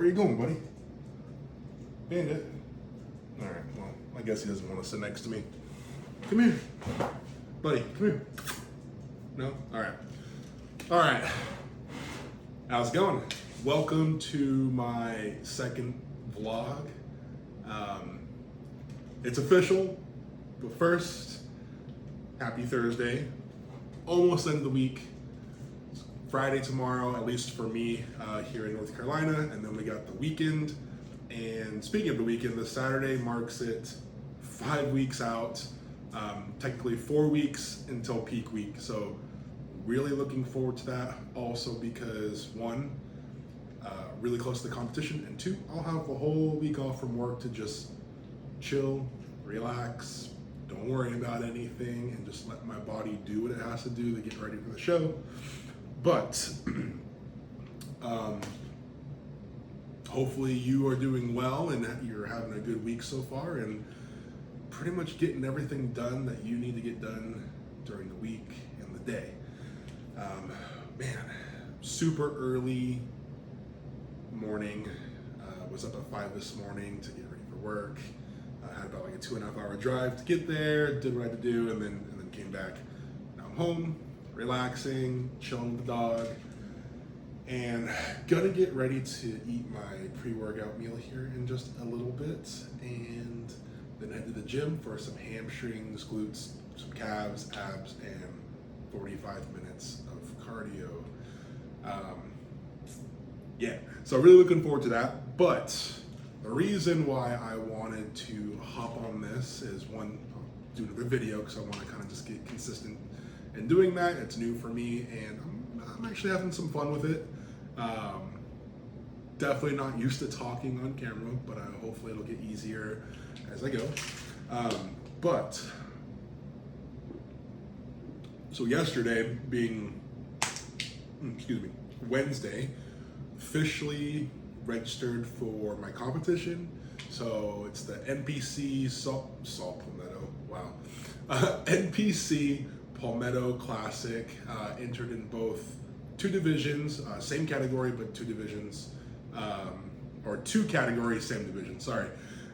Where you going, buddy? Bandit. All right, well, I guess he doesn't want to sit next to me. Come here. Buddy, come here. No? All right. All right. How's it going? Welcome to my second vlog. It's official, but first, happy Thursday. Almost end of the week. Friday tomorrow, at least for me, here in North Carolina, and then we got the weekend. And speaking of the weekend, this Saturday marks it 5 weeks out, technically 4 weeks until peak week. So really looking forward to that. Also because one, really close to the competition, and two, I'll have the whole week off from work to just chill, relax, don't worry about anything, and just let my body do what it has to do to get ready for the show. But hopefully you are doing well and that you're having a good week so far and pretty much getting everything done that you need to get done during the week and the day. Man, super early morning. Was up at 5 this morning to get ready for work. I had about like a 2.5 hour drive to get there, did what I had to do, and then came back. Now I'm home, relaxing, chilling with the dog, and gonna get ready to eat my pre-workout meal here in just a little bit, and then head to the gym for some hamstrings, glutes, some calves, abs, and 45 minutes of cardio. Yeah, so really looking forward to that. But the reason why I wanted to hop on this is one, I'll do another video because I want to kind of just get consistent in doing that. It's new for me, and I'm actually having some fun with it. Definitely not used to talking on camera, but hopefully it'll get easier as I go. But so yesterday being, Wednesday, officially registered for my competition. So it's the NPC Palmetto. Wow. NPC Palmetto Classic. Entered in both two divisions, same category, but two divisions, or two categories, same division, sorry.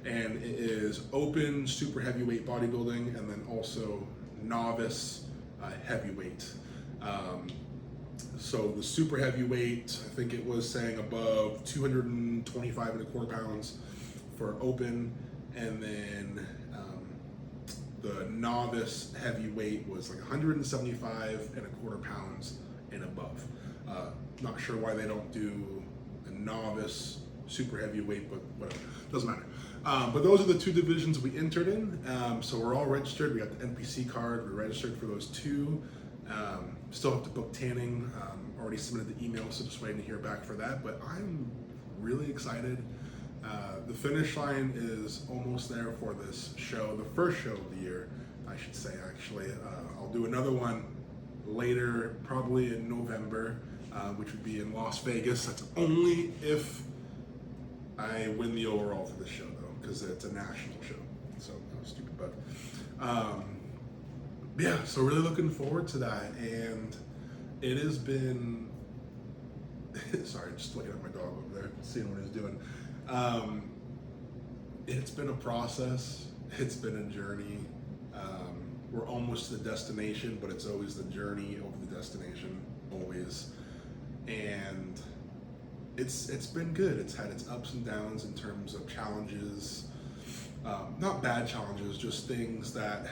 And it is open super heavyweight bodybuilding, and then also novice heavyweight. So the super heavyweight, I think it was saying above 225.25 pounds for open, and then the novice heavyweight was like 175.25 pounds and above. Not sure why they don't do a novice super heavyweight, but whatever, doesn't matter. But those are the two divisions we entered in. So we're all registered. We got the NPC card. We're registered for those two. Still have to book tanning. Already submitted the email, so just waiting to hear back for that. But I'm really excited. The finish line is almost there for this show, the first show of the year, I should say, actually. I'll do another one later, probably in November, which would be in Las Vegas. That's only if I win the overall for this show, though, because it's a national show. So that was stupid, but yeah, so really looking forward to that. And it has been, sorry, just looking at my dog over there, seeing what he's doing. It's been a process. It's been a journey. We're almost to the destination, but it's always the journey over the destination, always. And it's been good. It's had its ups and downs in terms of challenges, not bad challenges, just things that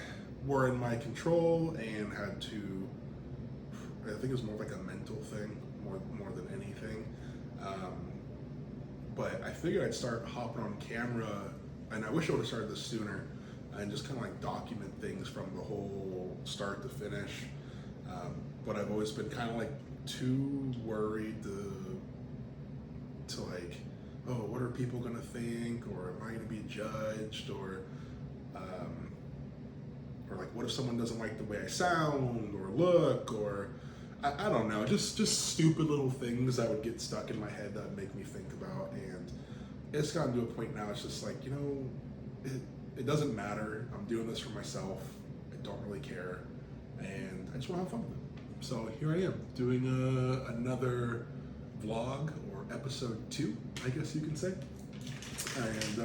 were in my control and had to, I think it was more like a mental thing, more than anything. But I figured I'd start hopping on camera, and I wish I would have started this sooner, and just kind of like document things from the whole start to finish. But I've always been kind of like too worried to like, oh, what are people gonna think, or am I gonna be judged, or like, what if someone doesn't like the way I sound or look, or I don't know, just stupid little things that would get stuck in my head that would make me think about. And it's gotten to a point now, it's just like, it doesn't matter. I'm doing this for myself. I don't really care, and I just want to have fun with it. So here I am doing another vlog or episode 2, I guess you can say. And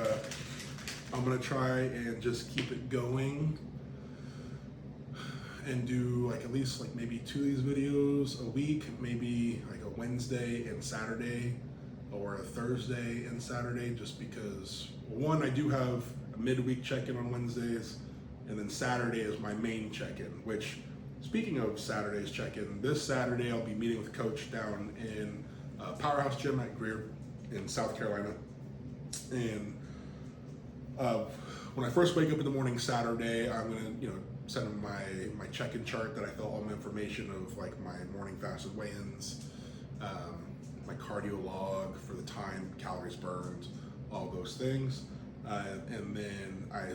I'm gonna try and just keep it going and do like at least like maybe 2 of these videos a week, maybe like a Wednesday and Saturday or a Thursday and Saturday, just because, well, one, I do have a midweek check-in on Wednesdays, and then Saturday is my main check-in, which, speaking of Saturday's check-in, this Saturday I'll be meeting with Coach down in Powerhouse Gym at Greer in South Carolina. And when I first wake up in the morning Saturday, I'm gonna, send him my check-in chart that I fill all my information of, like my morning fasted weigh-ins, my cardio log for the time, calories burned, all those things. And then I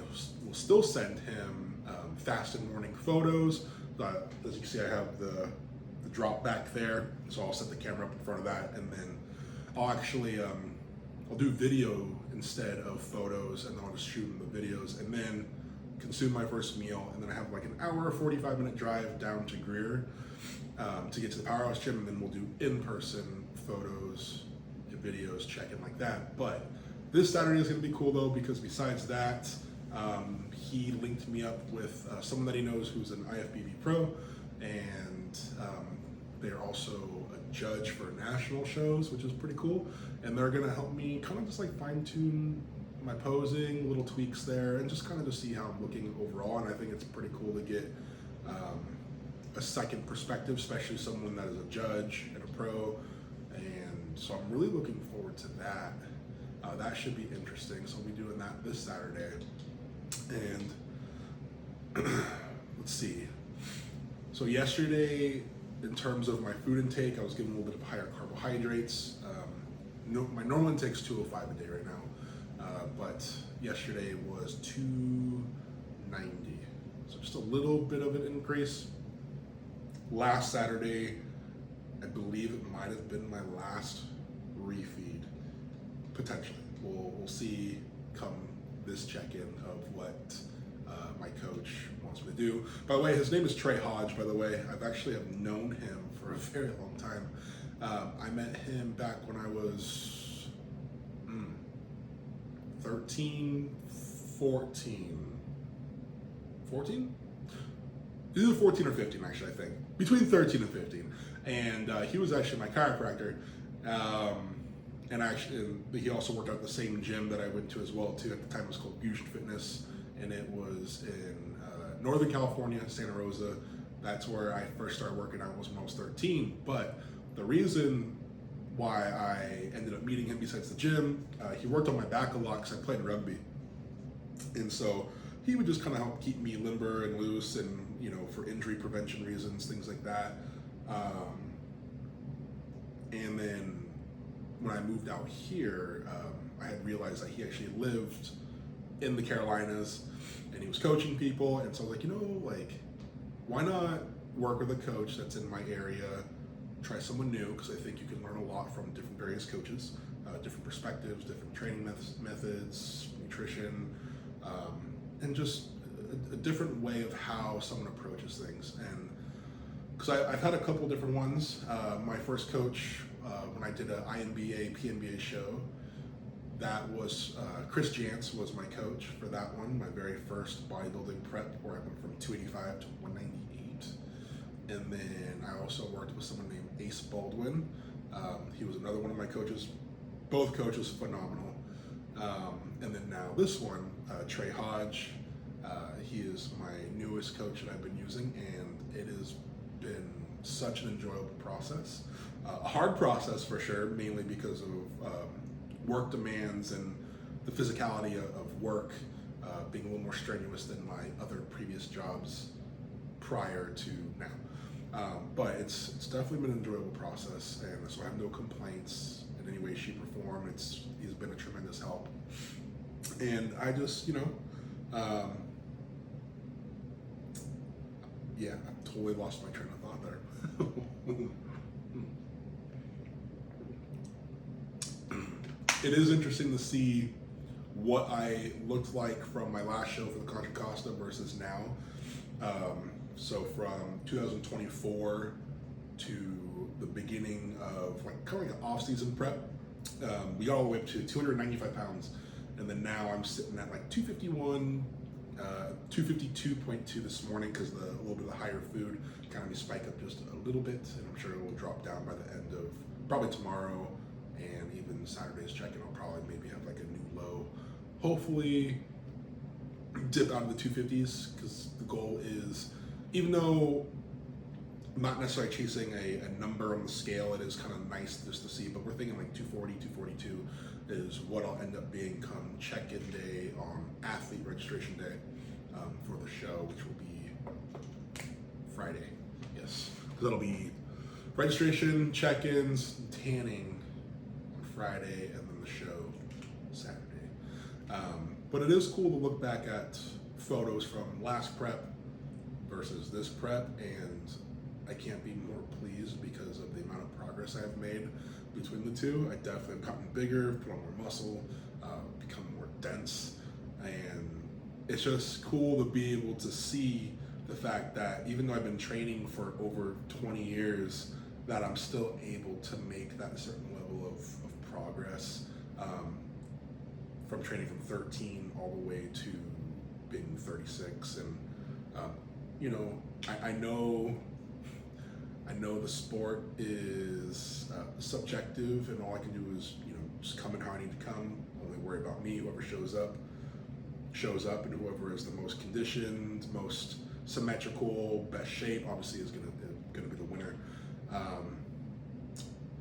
will still send him fasted morning photos. As you can see, I have the drop back there, so I'll set the camera up in front of that, and then I'll actually I'll do video instead of photos, and then I'll just shoot him the videos, and then consume my first meal, and then I have like an hour, 45-minute drive down to Greer to get to the Powerhouse Gym, and then we'll do in-person photos and videos, check-in like that. But this Saturday is going to be cool though, because besides that, he linked me up with someone that he knows who's an IFBB pro, and they're also a judge for national shows, which is pretty cool. And they're gonna help me kind of just like fine tune my posing, little tweaks there, and just kind of just see how I'm looking overall. And I think it's pretty cool to get a second perspective, especially someone that is a judge and a pro. And so I'm really looking forward to that. That should be interesting. So I'll be doing that this Saturday. And let's see. So yesterday, in terms of my food intake, I was getting a little bit of higher carbohydrates. My normal intake's 205 a day right now, but yesterday was 290. So just a little bit of an increase. Last Saturday, I believe it might have been my last refeed, potentially. We'll see come this check-in of what my coach wants me to do. By the way, his name is Trey Hodge, by the way. I've actually have known him for a very long time. I met him back when I was 13, 14. 14? Either 14 or 15, actually, I think. Between 13 and 15. And he was actually my chiropractor. And he also worked out at the same gym that I went to as well, too. At the time, it was called Fusion Fitness, and it was in Northern California, Santa Rosa. That's where I first started working out, was when I was 13. But the reason why I ended up meeting him, besides the gym, he worked on my back a lot because I played rugby. And so he would just kind of help keep me limber and loose, and for injury prevention reasons, things like that. And then when I moved out here, I had realized that he actually lived in the Carolinas, and he was coaching people. And so I was like, why not work with a coach that's in my area, try someone new, because I think you can learn a lot from different various coaches, different perspectives, different training methods, nutrition, and just a different way of how someone approaches things. And because I've had a couple different ones. My first coach, when I did an INBA, PNBA show, that was Chris Jantz was my coach for that one, my very first bodybuilding prep, where I went from 285 to 198. And then I also worked with someone named Ace Baldwin. He was another one of my coaches. Both coaches phenomenal. And then now this one, Trey Hodge, he is my newest coach that I've been using, and it has been such an enjoyable process. A hard process for sure, mainly because of work demands and the physicality of work being a little more strenuous than my other previous jobs prior to now. But it's definitely been an enjoyable process, and so I have no complaints in any way, shape, or form. He's been a tremendous help. And I just, yeah, I totally lost my train of thought there. It is interesting to see what I looked like from my last show for the Contra Costa versus now. So from 2024 to the beginning of kind of like an off-season prep, We got all the way up to 295 pounds, and then now I'm sitting at like 251, 252.2 this morning because a little bit of the higher food kind of spike up just a little bit, and I'm sure it will drop down by the end of probably tomorrow, and even Saturday's check-in I'll probably maybe have like a new low. Hopefully dip out of the 250s, because the goal is, even though I'm not necessarily chasing a number on the scale, it is kind of nice just to see, but we're thinking like 240, 242 is what I'll end up being come check-in day on athlete registration day for the show, which will be Friday. Yes, because that'll be registration, check-ins, tanning on Friday, and then the show Saturday. But it is cool to look back at photos from last prep versus this prep, and I can't be more pleased because of the amount of progress I've made between the two. I definitely have gotten bigger, put on more muscle, become more dense, and it's just cool to be able to see the fact that even though I've been training for over 20 years, that I'm still able to make that certain level of progress, from training from 13 all the way to being 36. And you know, I know the sport is subjective, and all I can do is, you know, just come in how I need to come, only worry about me. Whoever shows up, and whoever is the most conditioned, most symmetrical, best shape, obviously is gonna be the winner.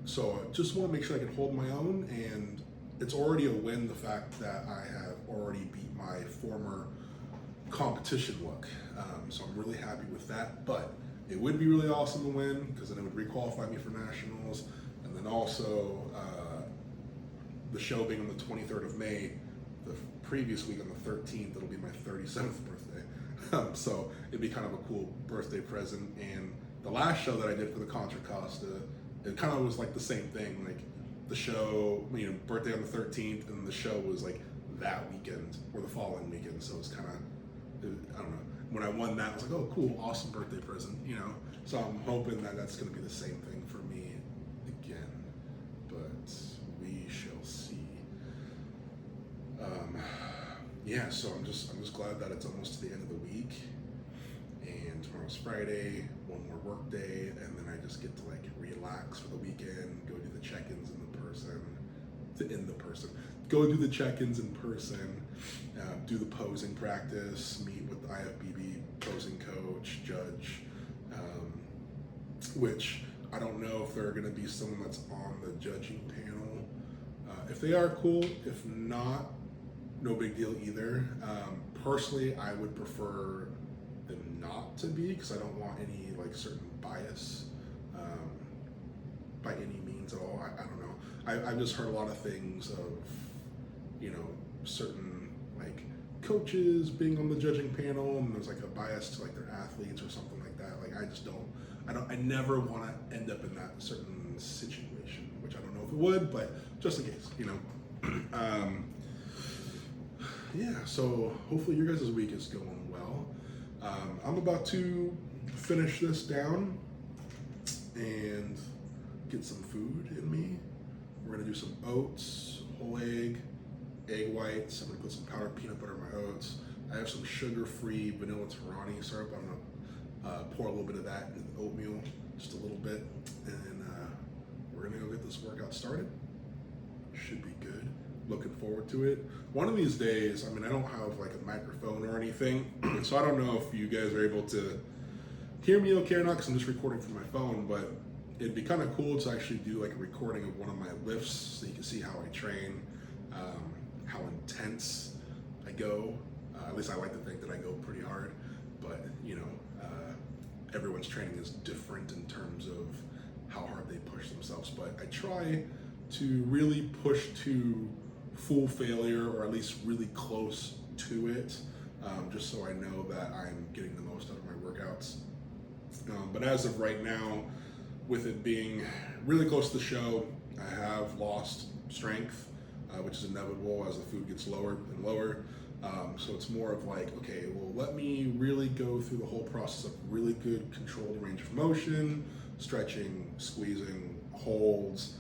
So I just want to make sure I can hold my own, and it's already a win the fact that I have already beat my former competition look. So I'm really happy with that, but it would be really awesome to win, because then it would requalify me for nationals, and then also the show being on the 23rd of May, the previous week on the 13th, it'll be my 37th birthday. So it'd be kind of a cool birthday present. And the last show that I did for the Contra Costa, it kind of was like the same thing. Like the show, you know, birthday on the 13th, and the show was like that weekend or the following weekend. So it's kind of, I don't know. When I won that, I was like, oh, cool, awesome birthday present, you know? So I'm hoping that that's going to be the same thing for me again, but we shall see. Yeah, so I'm just glad that it's almost to the end of the week, and tomorrow's Friday, one more work day, and then I just get to like relax for the weekend, go do the check-ins go do the check-ins in person, do the posing practice, meet with the IFBB posing coach, judge, which I don't know if they're going to be someone that's on the judging panel. If they are, cool. If not, no big deal either. Personally, I would prefer them not to be, because I don't want any like certain bias by any means at all. I don't know. I've just heard a lot of things of, you know, certain like coaches being on the judging panel, and there's like a bias to like their athletes or something like that. Like I never want to end up in that certain situation, which I don't know if it would, but just in case, you know. Yeah, so hopefully your guys' week is going well. I'm about to finish this down and get some food in me. We're gonna do some oats, whole egg whites. I'm gonna put some powdered peanut butter in my oats. I have some sugar-free vanilla Torani syrup. I'm gonna pour a little bit of that in the oatmeal, just a little bit, and we're gonna go get this workout started. Should be good. Looking forward to it. One of these days, I mean, I don't have like a microphone or anything, so I don't know if you guys are able to hear me okay or not, because I'm just recording from my phone, but it'd be kind of cool to actually do like a recording of one of my lifts, so you can see how I train, how intense I go. At least I like to think that I go pretty hard, but you know, everyone's training is different in terms of how hard they push themselves, but I try to really push to full failure, or at least really close to it, just so I know that I'm getting the most out of my workouts. But as of right now, with it being really close to the show, I have lost strength, which is inevitable as the food gets lower and lower. So it's more of like, okay, well, let me really go through the whole process of really good controlled range of motion, stretching, squeezing, holds,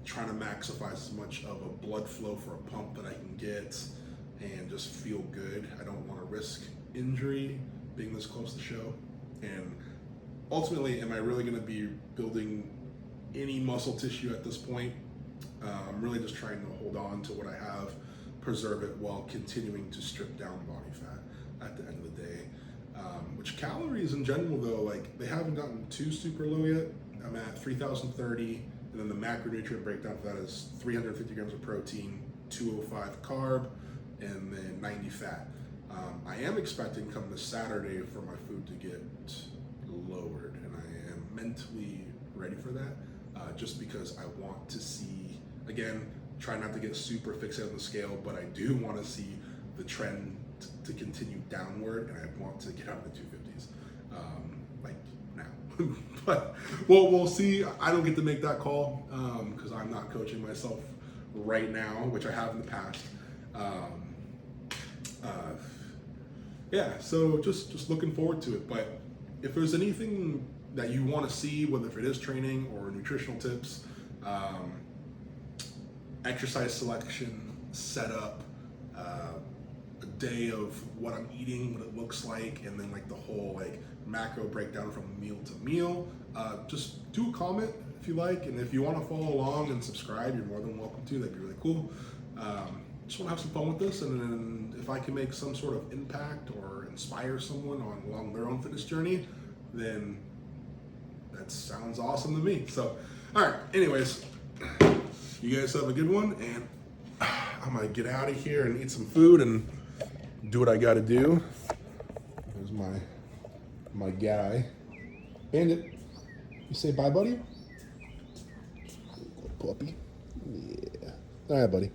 trying to maximize as much of a blood flow for a pump that I can get and just feel good. I don't want to risk injury being this close to show. And ultimately, am I really going to be building any muscle tissue at this point? I'm really just trying to hold on to what I have, preserve it while continuing to strip down body fat at the end of the day. Which calories in general though, like they haven't gotten too super low yet. I'm at 3,030, and then the macronutrient breakdown for that is 350 grams of protein, 205 carb, and then 90 fat. I am expecting come this Saturday for my food to get lowered, and I am mentally ready for that, just because I want to see, again, try not to get super fixated on the scale, but I do want to see the trend to continue downward, and I want to get out of the 250s, like now. But we'll see. I don't get to make that call because I'm not coaching myself right now, which I have in the past. Yeah, so just looking forward to it. But if there's anything that you want to see, whether if it is training or nutritional tips, exercise selection, setup, a day of what I'm eating, what it looks like, and then like the whole like macro breakdown from meal to meal, just do a comment if you like, and if you want to follow along and subscribe, you're more than welcome to. That'd be really cool. Just want to have some fun with this, and then if I can make some sort of impact or inspire someone along their own fitness journey, then that sounds awesome to me. So, all right, anyways, you guys have a good one, and I'm gonna get out of here and eat some food and do what I gotta do. There's my guy. Bandit, you say bye, buddy? Puppy. Yeah. All right, buddy.